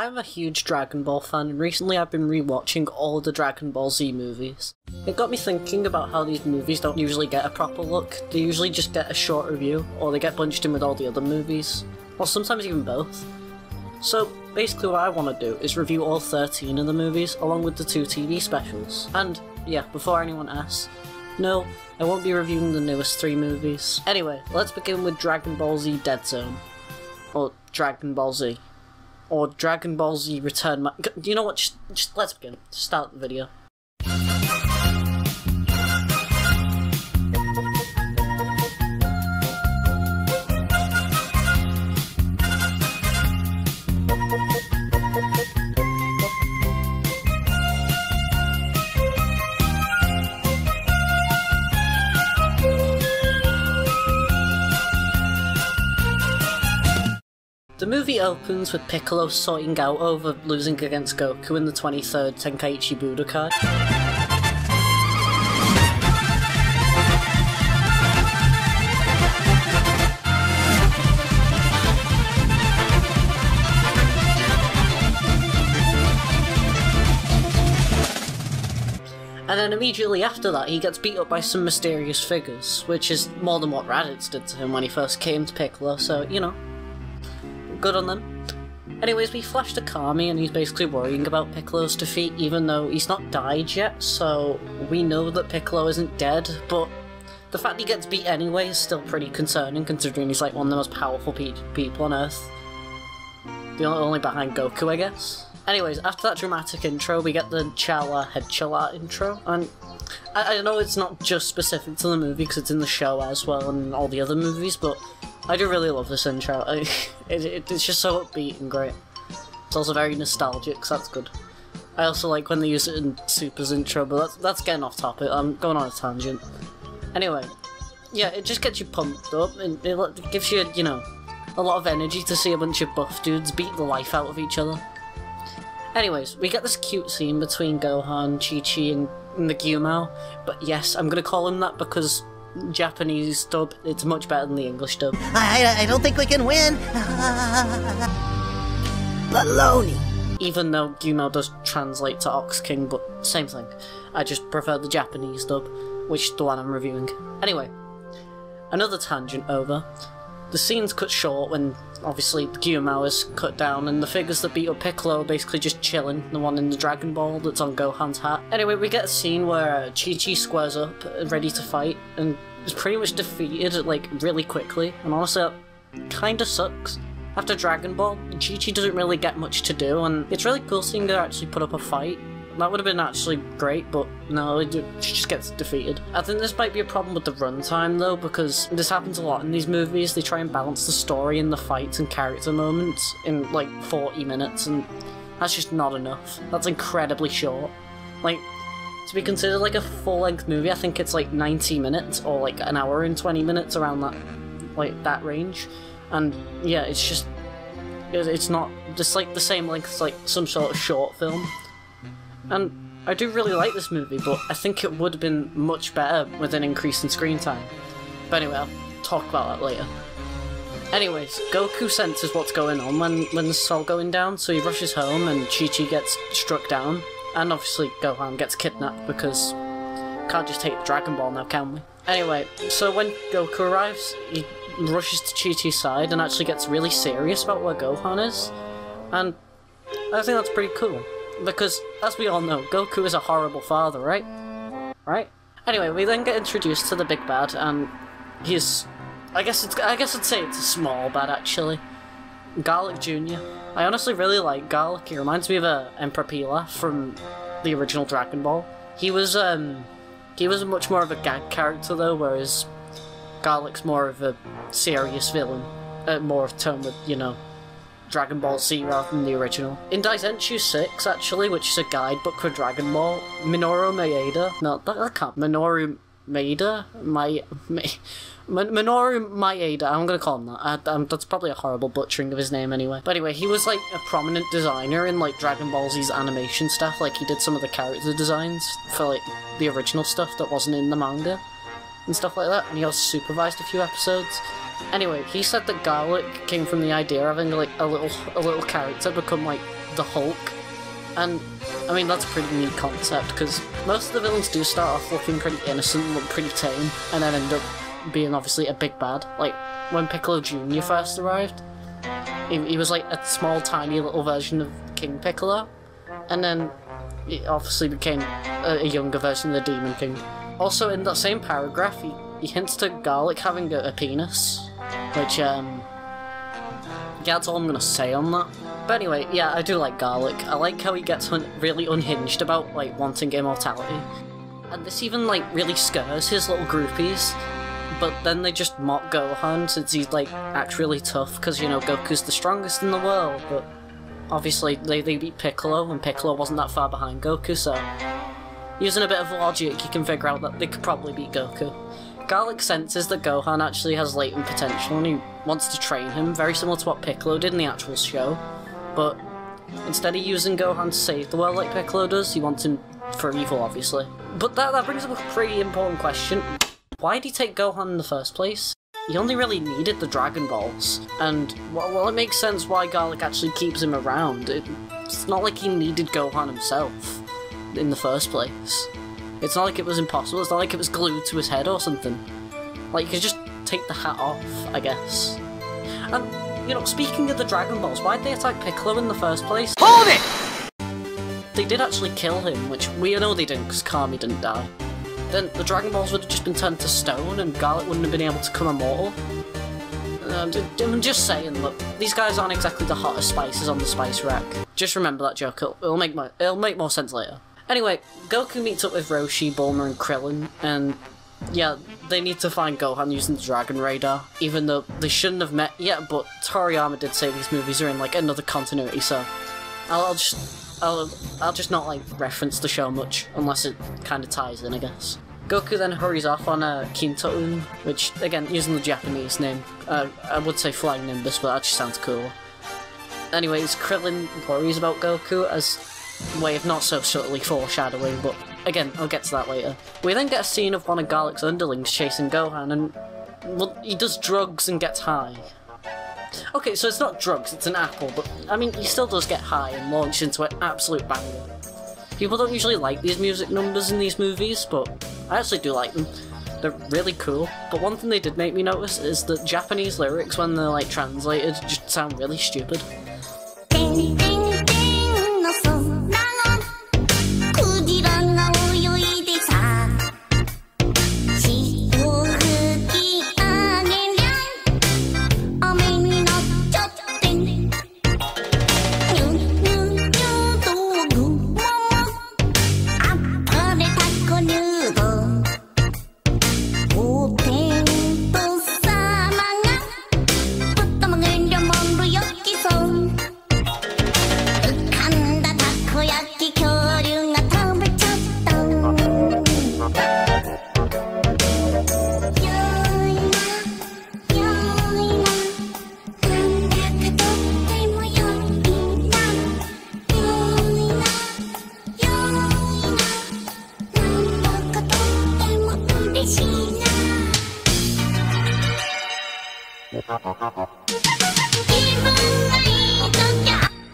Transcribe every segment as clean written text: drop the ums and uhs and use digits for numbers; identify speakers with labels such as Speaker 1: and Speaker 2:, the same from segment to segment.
Speaker 1: I'm a huge Dragon Ball fan, and recently I've been rewatching all the Dragon Ball Z movies. It got me thinking about how these movies don't usually get a proper look. They usually just get a short review, or they get bunched in with all the other movies, or sometimes even both. So basically what I want to do is review all 13 of the movies, along with the 2 TV specials. And yeah, before anyone asks, no, I won't be reviewing the newest 3 movies. Anyway, let's begin with Dragon Ball Z Dead Zone. Or Dragon Ball Z. Or Dragon Ball Z Return. You know what? Just let's begin. Start the video. The movie opens with Piccolo sorting out over losing against Goku in the 23rd Tenkaichi Budokai. And then immediately after that, he gets beat up by some mysterious figures, which is more than what Raditz did to him when he first came to Piccolo, so, you know. Good on them. Anyways, we flash to Kami, and he's basically worrying about Piccolo's defeat, even though he's not died yet, so we know that Piccolo isn't dead, but the fact he gets beat anyway is still pretty concerning, considering he's like one of the most powerful people on Earth. The only behind Goku, I guess. Anyways, after that dramatic intro, we get the Chala Head Chala intro, and I know it's not just specific to the movie, because it's in the show as well, and all the other movies, but I do really love this intro. It's just so upbeat and great. It's also very nostalgic, so that's good. I also like when they use it in Super's intro, but that's getting off topic. I'm going on a tangent. Anyway, yeah, it just gets you pumped up, and it gives you, you know, a lot of energy to see a bunch of buff dudes beat the life out of each other. Anyways, we get this cute scene between Gohan, Chi-Chi, and the Gyumao, but yes, I'm gonna call him that because Japanese dub, it's much better than the English dub.
Speaker 2: I don't think we can win. Baloney.
Speaker 1: Even though Gyumao does translate to Ox King, but same thing. I just prefer the Japanese dub, which is the one I'm reviewing. Anyway, another tangent over. The scene's cut short when, obviously, the Gyumao is cut down, and the figures that beat up Piccolo are basically just chilling, the one in the Dragon Ball that's on Gohan's hat. Anyway, we get a scene where Chi-Chi squares up, ready to fight, and is pretty much defeated, like, really quickly, and honestly, that kinda sucks. After Dragon Ball, Chi-Chi doesn't really get much to do, and it's really cool seeing her actually put up a fight. That would have been actually great, but no, she just gets defeated. I think this might be a problem with the runtime though, because this happens a lot in these movies. They try and balance the story and the fights and character moments in like 40 minutes, and that's just not enough. That's incredibly short. Like, to be considered like a full-length movie, I think it's like 90 minutes, or like an hour and 20 minutes, around that, like, that range. And yeah, it's not just like the same length as like some sort of short film. And I do really like this movie, but I think it would have been much better with an increase in screen time. But anyway, I'll talk about that later. Anyways, Goku senses what's going on when this is all going down, so he rushes home and Chi-Chi gets struck down. And obviously Gohan gets kidnapped because can't just take the Dragon Ball now, can we? Anyway, so when Goku arrives, he rushes to Chi-Chi's side and actually gets really serious about where Gohan is. And I think that's pretty cool. Because, as we all know, Goku is a horrible father, right? Right? Anyway, we then get introduced to the big bad, and he's... I guess I'd say it's a small bad, actually. Garlic Jr. I honestly really like Garlic. He reminds me of Emperor Pilaf from the original Dragon Ball. He was much more of a gag character, though, whereas Garlic's more of a serious villain. More of tone with, you know, Dragon Ball Z rather than the original. In Daizenshuu 6, actually, which is a guidebook for Dragon Ball, Minoru Maeda... No, that can't... Minoru Maeda? Minoru Maeda, I'm gonna call him that. That's probably a horrible butchering of his name anyway. But anyway, he was like a prominent designer in like Dragon Ball Z's animation stuff. Like, he did some of the character designs for like the original stuff that wasn't in the manga and stuff like that. And he also supervised a few episodes. Anyway, he said that Garlic came from the idea of having like a little character become like the Hulk, and I mean that's a pretty neat concept because most of the villains do start off looking pretty innocent, look pretty tame, and then end up being obviously a big bad. Like when Piccolo Jr. first arrived, he was like a small, tiny little version of King Piccolo, and then he obviously became a younger version of the Demon King. Also, in that same paragraph, he hints to Garlic having a penis, which, yeah, that's all I'm gonna say on that. But anyway, yeah, I do like Garlic. I like how he gets really unhinged about, like, wanting immortality. And this even, like, really scares his little groupies. But then they just mock Gohan since he's, like, actually tough, because, you know, Goku's the strongest in the world, but obviously they beat Piccolo, and Piccolo wasn't that far behind Goku, so using a bit of logic, you can figure out that they could probably beat Goku. Garlic senses that Gohan actually has latent potential and he wants to train him, very similar to what Piccolo did in the actual show. But instead of using Gohan to save the world like Piccolo does, he wants him for evil, obviously. But that brings up a pretty important question. Why did he take Gohan in the first place? He only really needed the Dragon Balls, and well, it makes sense why Garlic actually keeps him around. It's not like he needed Gohan himself in the first place. It's not like it was impossible, it's not like it was glued to his head or something. Like, you could just take the hat off, I guess. And, you know, speaking of the Dragon Balls, why'd they attack Piccolo in the first place?
Speaker 2: Hold it!
Speaker 1: They did actually kill him, which we know they didn't because Kami didn't die. Then the Dragon Balls would have just been turned to stone and Garlic wouldn't have been able to become immortal. I'm just saying, look, these guys aren't exactly the hottest spices on the spice rack. Just remember that joke, it'll make more sense later. Anyway, Goku meets up with Roshi, Bulma, and Krillin, and yeah, they need to find Gohan using the Dragon Radar, even though they shouldn't have met yet, but Toriyama did say these movies are in, like, another continuity, so I'll just not, like, reference the show much, unless it kind of ties in, I guess. Goku then hurries off on a Kinto-un, which, again, using the Japanese name, I would say Flying Nimbus, but that just sounds cool. Anyways, Krillin worries about Goku as a way of not so subtly foreshadowing, but again, I'll get to that later. We then get a scene of one of Garlic's underlings chasing Gohan, and, well, he does drugs and gets high. Okay, so it's not drugs, it's an apple, but, I mean, he still does get high and launch into an absolute banger. People don't usually like these music numbers in these movies, but I actually do like them. They're really cool, but one thing they did make me notice is that Japanese lyrics, when they're, like, translated, just sound really stupid.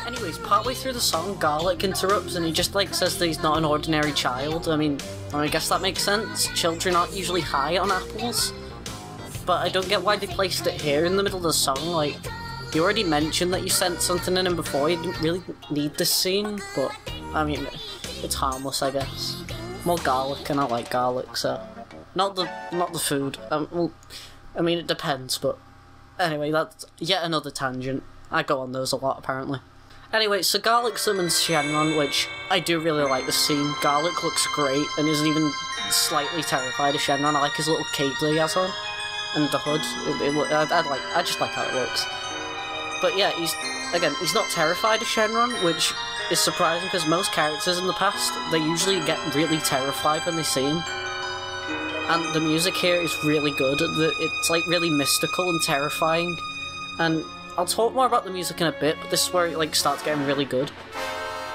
Speaker 1: Anyways, partway through the song, Garlic interrupts and he just, like, says that he's not an ordinary child. I mean, I guess that makes sense. Children aren't usually high on apples. But I don't get why they placed it here in the middle of the song. Like, you already mentioned that you sent something in him before. You didn't really need this scene, but, I mean, it's harmless, I guess. More garlic, and I like garlic, so... Not the food. Well, I mean, it depends, but... Anyway, that's yet another tangent. I go on those a lot, apparently. Anyway, so Garlic summons Shenron, which I do really like the scene. Garlic looks great and isn't even slightly terrified of Shenron. I like his little cape that he has on and the hood. I just like how it looks. But yeah, he's not terrified of Shenron, which is surprising because most characters in the past, they usually get really terrified when they see him. And the music here is really good. It's like really mystical and terrifying. And I'll talk more about the music in a bit, but this is where it like starts getting really good.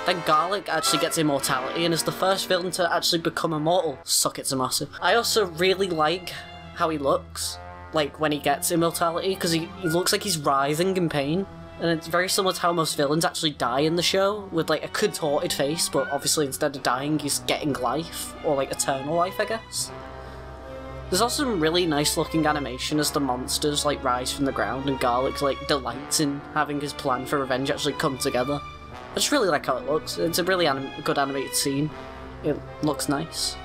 Speaker 1: Then Garlic actually gets immortality and is the first villain to actually become immortal. Suck it, Zamasu. I also really like how he looks. like, when he gets immortality, because he looks like he's writhing in pain. And it's very similar to how most villains actually die in the show, with, like, a contorted face, but obviously instead of dying, he's getting life, or, like, eternal life, I guess. There's also some really nice looking animation as the monsters, like, rise from the ground, and Garlic, like, delights in having his plan for revenge actually come together. I just really like how it looks. It's a really good animated scene. It looks nice.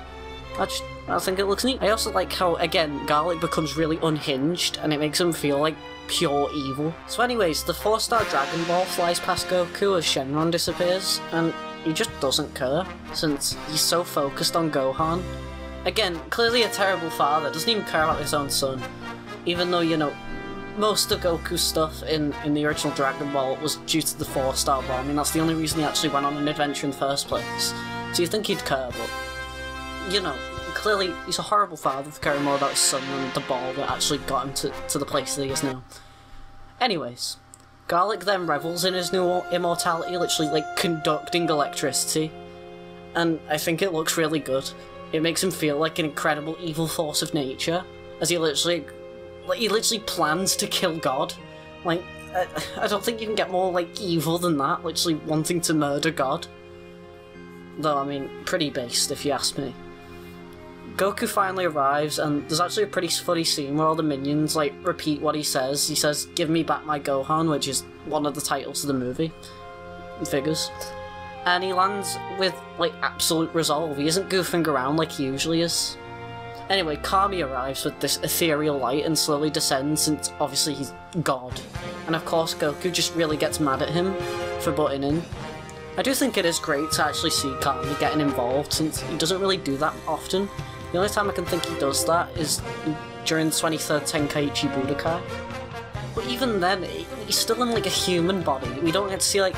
Speaker 1: I think it looks neat. I also like how, again, Garlic becomes really unhinged, and it makes him feel like pure evil. So anyways, the 4-star Dragon Ball flies past Goku as Shenron disappears, and he just doesn't care, since he's so focused on Gohan. Again, clearly a terrible father, doesn't even care about his own son, even though, you know, most of Goku's stuff in the original Dragon Ball was due to the 4-star bomb, that's the only reason he actually went on an adventure in the first place. So you think he'd care, but, you know, clearly he's a horrible father for caring more about his son than the ball that actually got him to the place that he is now. Anyways, Garlic then revels in his new immortality, literally, like, conducting electricity, and I think it looks really good. It makes him feel like an incredible evil force of nature, as he literally plans to kill God. Like, I don't think you can get more, like, evil than that, literally wanting to murder God. Though, I mean, pretty based, if you ask me. Goku finally arrives, and there's actually a pretty funny scene where all the minions, like, repeat what he says. He says, "Give me back my Gohan," which is one of the titles of the movie. Figures. And he lands with, like, absolute resolve. He isn't goofing around like he usually is. Anyway, Kami arrives with this ethereal light and slowly descends, since obviously he's God. And of course Goku just really gets mad at him for butting in. I do think it is great to actually see Kami getting involved, since he doesn't really do that often. The only time I can think he does that is during the 23rd Tenkaichi Budokai. But even then, he's still in, like, a human body. We don't get to see, like,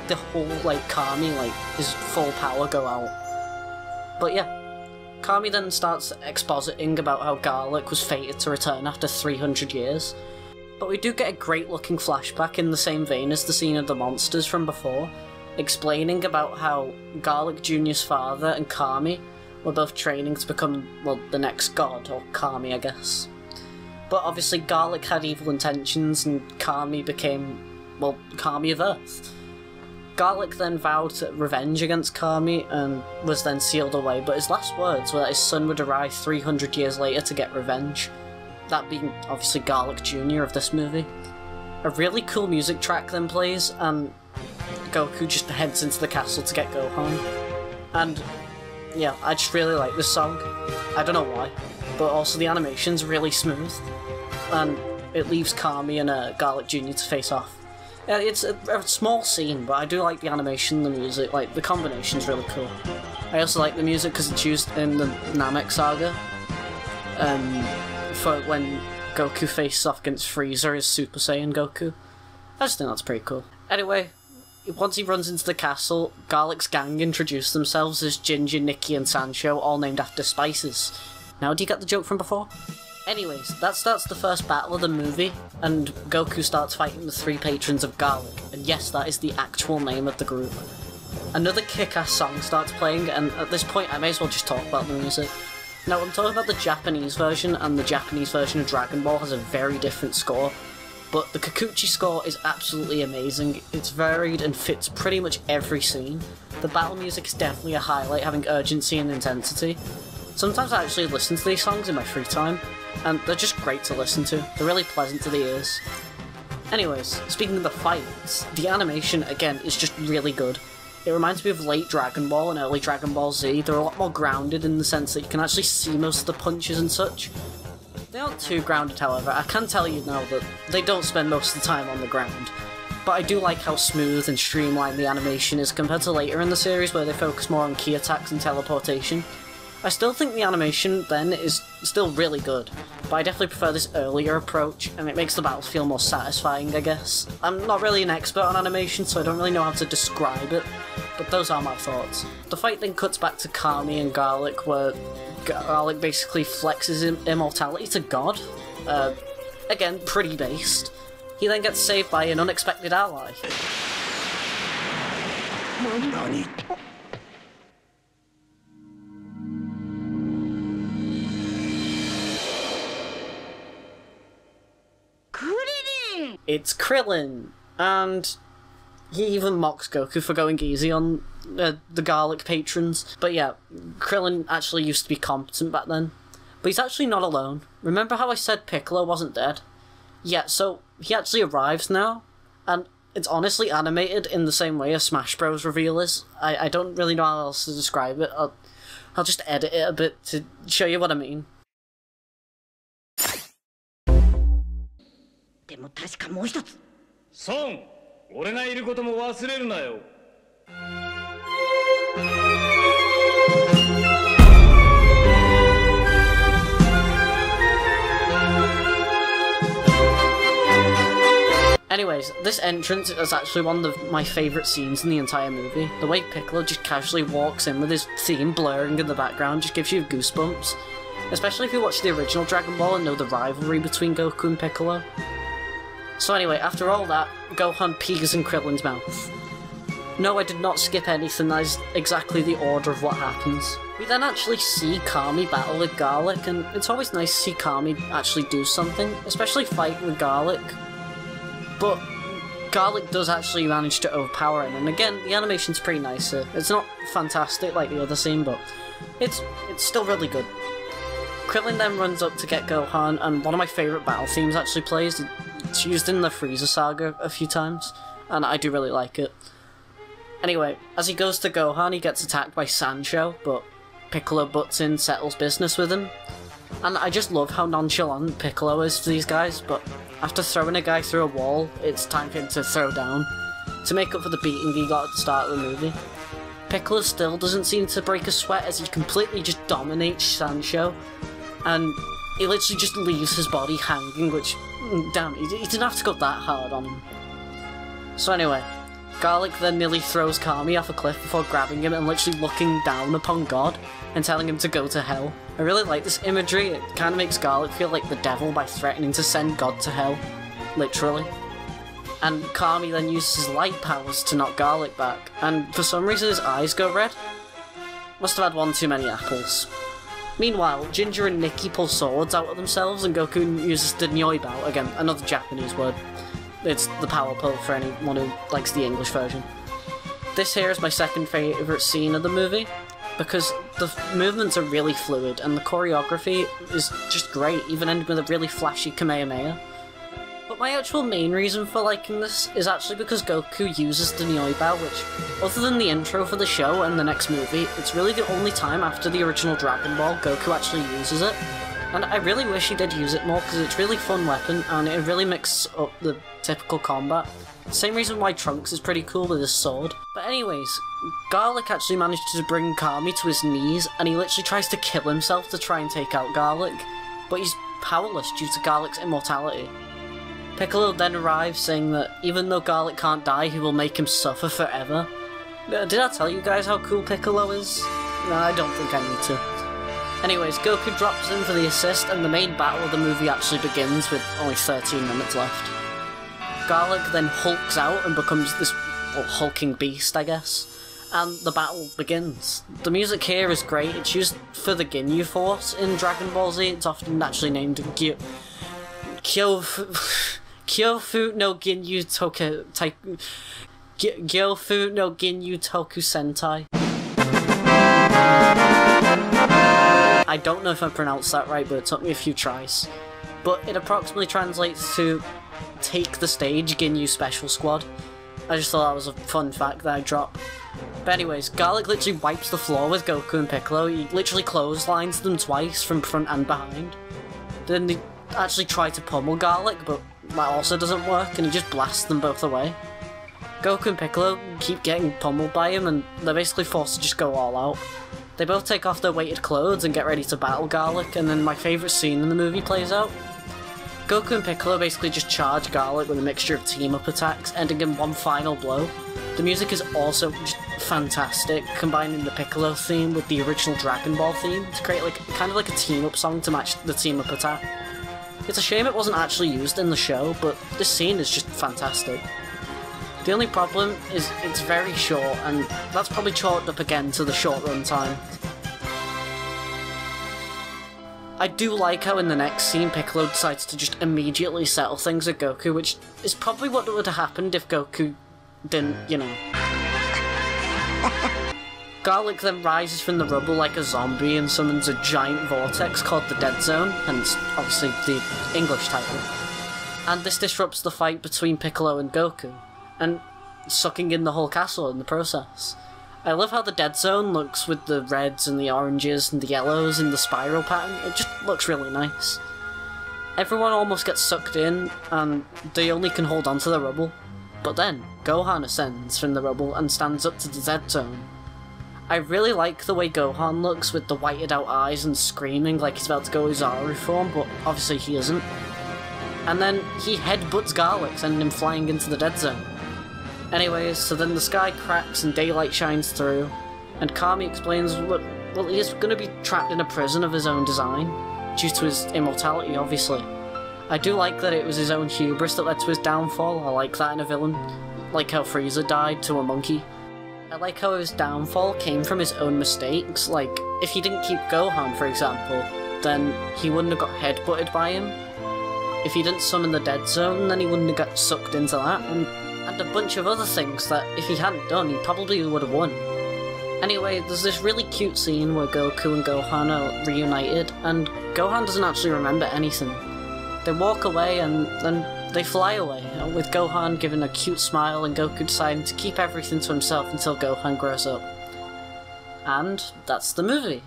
Speaker 1: the whole, like, Kami, like, his full power go out. But yeah. Kami then starts expositing about how Garlic was fated to return after 300 years. But we do get a great looking flashback in the same vein as the scene of the monsters from before, explaining about how Garlic Jr.'s father and Kami were both training to become, well, the next god, or Kami, I guess. But obviously Garlic had evil intentions and Kami became, well, Kami of Earth. Garlic then vowed revenge against Kami and was then sealed away, but his last words were that his son would arrive 300 years later to get revenge. That being, obviously, Garlic Jr. of this movie. A really cool music track then plays, and Goku just heads into the castle to get Gohan. And yeah, I just really like this song. I don't know why, but also the animation's really smooth, and it leaves Kami and Garlic Jr. to face off. It's a small scene, but I do like the animation, the music, like, the combination's really cool. I also like the music because it's used in the Namek saga, for when Goku faces off against Frieza as Super Saiyan Goku. I just think that's pretty cool. Anyway, once he runs into the castle, Garlic's gang introduce themselves as Ginger, Nikki and Sancho, all named after spices. Now, do you get the joke from before? Anyways, that starts the first battle of the movie, and Goku starts fighting the 3 patrons of Garlic, and yes, that is the actual name of the group. Another kick-ass song starts playing, and at this point I may as well just talk about the music. Now, I'm talking about the Japanese version, and the Japanese version of Dragon Ball has a very different score, but the Kikuchi score is absolutely amazing. It's varied and fits pretty much every scene. The battle music is definitely a highlight, having urgency and intensity. Sometimes I actually listen to these songs in my free time, and they're just great to listen to. They're really pleasant to the ears. Anyways, speaking of the fights, the animation, again, is just really good. It reminds me of late Dragon Ball and early Dragon Ball Z. They're a lot more grounded in the sense that you can actually see most of the punches and such. They aren't too grounded, however. I can tell you now that they don't spend most of the time on the ground. But I do like how smooth and streamlined the animation is compared to later in the series where they focus more on ki attacks and teleportation. I still think the animation then is still really good, but I definitely prefer this earlier approach, and it makes the battles feel more satisfying, I guess. I'm not really an expert on animation, so I don't really know how to describe it, but those are my thoughts. The fight then cuts back to Kami and Garlic, where Garlic basically flexes immortality to God. Again, pretty based. He then gets saved by an unexpected ally.
Speaker 2: Nani?
Speaker 1: it's Krillin, and he even mocks Goku for going easy on the Garlic patrons. But yeah, Krillin actually used to be competent back then. But he's actually not alone. Remember how I said Piccolo wasn't dead? Yeah, so he actually arrives now, and it's honestly animated in the same way a Smash Bros. Reveal is. I don't really know how else to describe it. I'll just edit it a bit to show you what I mean.
Speaker 2: でも確かもう一つ。
Speaker 3: ソン、俺がいることも忘れるなよ。
Speaker 1: Anyways, this entrance is actually one of my favourite scenes in the entire movie. The way Piccolo just casually walks in with his theme blurring in the background just gives you goosebumps. Especially if you watch the original Dragon Ball and know the rivalry between Goku and Piccolo. So anyway, after all that, Gohan peeks in Krillin's mouth. No, I did not skip anything, that is exactly the order of what happens. We then actually see Kami battle with Garlic, and it's always nice to see Kami actually do something, especially fight with Garlic. But Garlic does actually manage to overpower him, and again, the animation's pretty nice here. It's not fantastic like the other scene, but it's still really good. Krillin then runs up to get Gohan, and one of my favourite battle themes actually plays. It's used in the Frieza saga a few times, and I do really like it. Anyway, as he goes to Gohan, he gets attacked by Sancho, but Piccolo butts in, settles business with him. And I just love how nonchalant Piccolo is to these guys, but after throwing a guy through a wall, it's time for him to throw down, to make up for the beating he got at the start of the movie. Piccolo still doesn't seem to break a sweat as he completely just dominates Sancho, and he literally just leaves his body hanging, which, damn, he didn't have to go that hard on him. So anyway, Garlic then nearly throws Kami off a cliff before grabbing him and literally looking down upon God and telling him to go to hell. I really like this imagery. It kind of makes Garlic feel like the devil by threatening to send God to hell, literally. And Kami then uses his light powers to knock Garlic back, and for some reason his eyes go red. Must have had one too many apples. Meanwhile, Ginger and Nikki pull swords out of themselves and Goku uses the Nyoibao, again, another Japanese word. It's the power pole for anyone who likes the English version. This here is my second favourite scene of the movie, because the movements are really fluid and the choreography is just great, even ending with a really flashy Kamehameha. But my actual main reason for liking this is actually because Goku uses the Nyoibao, which, other than the intro for the show and the next movie, it's really the only time after the original Dragon Ball Goku actually uses it. And I really wish he did use it more, because it's a really fun weapon and it really mixes up the typical combat. Same reason why Trunks is pretty cool with his sword. But anyways, Garlic actually managed to bring Kami to his knees, and he literally tries to kill himself to try and take out Garlic, but he's powerless due to Garlic's immortality. Piccolo then arrives saying that even though Garlic can't die, he will make him suffer forever. Did I tell you guys how cool Piccolo is? No, I don't think I need to. Anyways, Goku drops in for the assist, and the main battle of the movie actually begins with only 13 minutes left. Garlic then hulks out and becomes this hulking beast, I guess, and the battle begins. The music here is great. It's used for the Ginyu Force in Dragon Ball Z. It's often actually named Kyofu no Ginyu Toku Gyofu no Ginyu Toku Sentai. I don't know if I pronounced that right, but it took me a few tries. But it approximately translates to Take the Stage Ginyu Special Squad. I just thought that was a fun fact that I dropped. But anyways, Garlic literally wipes the floor with Goku and Piccolo. He literally clotheslines them twice from front and behind. Then they actually try to pummel Garlic, but that also doesn't work, and he just blasts them both away. Goku and Piccolo keep getting pummeled by him, and they're basically forced to just go all out. They both take off their weighted clothes and get ready to battle Garlic, and then my favourite scene in the movie plays out. Goku and Piccolo basically just charge Garlic with a mixture of team-up attacks, ending in one final blow. The music is also just fantastic, combining the Piccolo theme with the original Dragon Ball theme to create kind of like a team-up song to match the team-up attack. It's a shame it wasn't actually used in the show, but this scene is just fantastic. The only problem is it's very short, and that's probably chalked up again to the short run time. I do like how in the next scene Piccolo decides to just immediately settle things with Goku, which is probably what would have happened if Goku didn't, you know. Garlic then rises from the rubble like a zombie and summons a giant vortex called the Dead Zone, hence obviously the English title. And this disrupts the fight between Piccolo and Goku, and sucking in the whole castle in the process. I love how the Dead Zone looks with the reds and the oranges and the yellows in the spiral pattern. It just looks really nice. Everyone almost gets sucked in, and they only can hold on to the rubble. But then, Gohan ascends from the rubble and stands up to the Dead Zone. I really like the way Gohan looks with the whited out eyes and screaming like he's about to go Uzaru form, but obviously he isn't. And then he headbutts Garlic, sending him flying into the Dead Zone. Anyways, so then the sky cracks and daylight shines through, and Kami explains, well, he's going to be trapped in a prison of his own design, due to his immortality, obviously. I do like that it was his own hubris that led to his downfall. I like that in a villain. Like how Frieza died to a monkey. I like how his downfall came from his own mistakes. Like, if he didn't keep Gohan, for example, then he wouldn't have got headbutted by him. If he didn't summon the Dead Zone, then he wouldn't have got sucked into that, and a bunch of other things that, if he hadn't done, he probably would have won. Anyway, there's this really cute scene where Goku and Gohan are reunited, and Gohan doesn't actually remember anything. They walk away, and then they fly away, with Gohan giving a cute smile and Goku deciding to keep everything to himself until Gohan grows up. And that's the movie.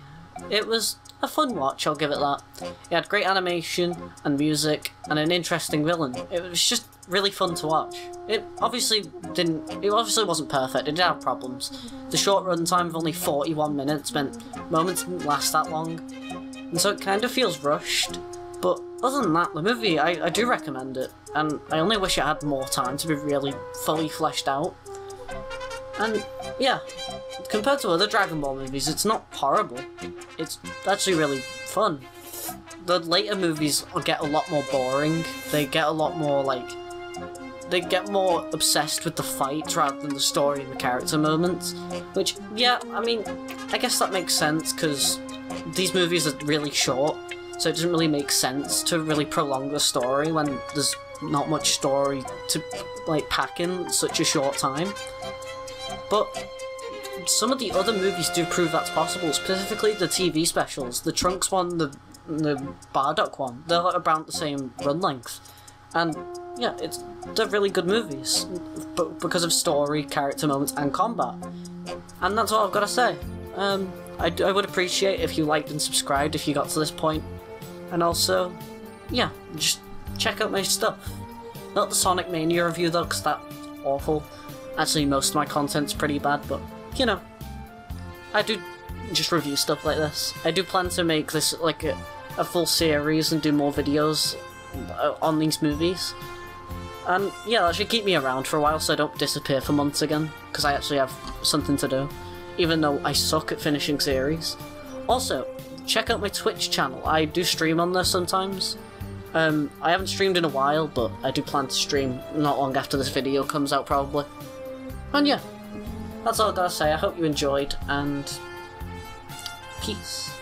Speaker 1: It was a fun watch, I'll give it that. It had great animation and music and an interesting villain. It was just really fun to watch. It obviously wasn't perfect, it did have problems. The short runtime of only 41 minutes meant moments didn't last that long, and so it kind of feels rushed. But other than that, the movie, I do recommend it, and I only wish it had more time to be really fully fleshed out. And yeah, compared to other Dragon Ball movies, it's not horrible. It's actually really fun. The later movies get a lot more boring. They get a lot more, like, they get more obsessed with the fights rather than the story and the character moments. Which, yeah, I mean, I guess that makes sense, because these movies are really short. So it doesn't really make sense to really prolong the story when there's not much story to, like, pack in such a short time. But some of the other movies do prove that's possible, specifically the TV specials. The Trunks one, the Bardock one, they're about the same run length. And yeah, they're really good movies, but because of story, character moments, and combat. And that's all I've got to say. I would appreciate if you liked and subscribed if you got to this point. And also, yeah, just check out my stuff. Not the Sonic Mania review though, because that's awful. Actually, most of my content's pretty bad, but, you know, I do just review stuff like this. I do plan to make this, like, a full series and do more videos on these movies. And, yeah, that should keep me around for a while so I don't disappear for months again, because I actually have something to do, even though I suck at finishing series. Also, check out my Twitch channel. I do stream on there sometimes. I haven't streamed in a while, but I do plan to stream not long after this video comes out, probably. And yeah, that's all I gotta say. I hope you enjoyed, and peace.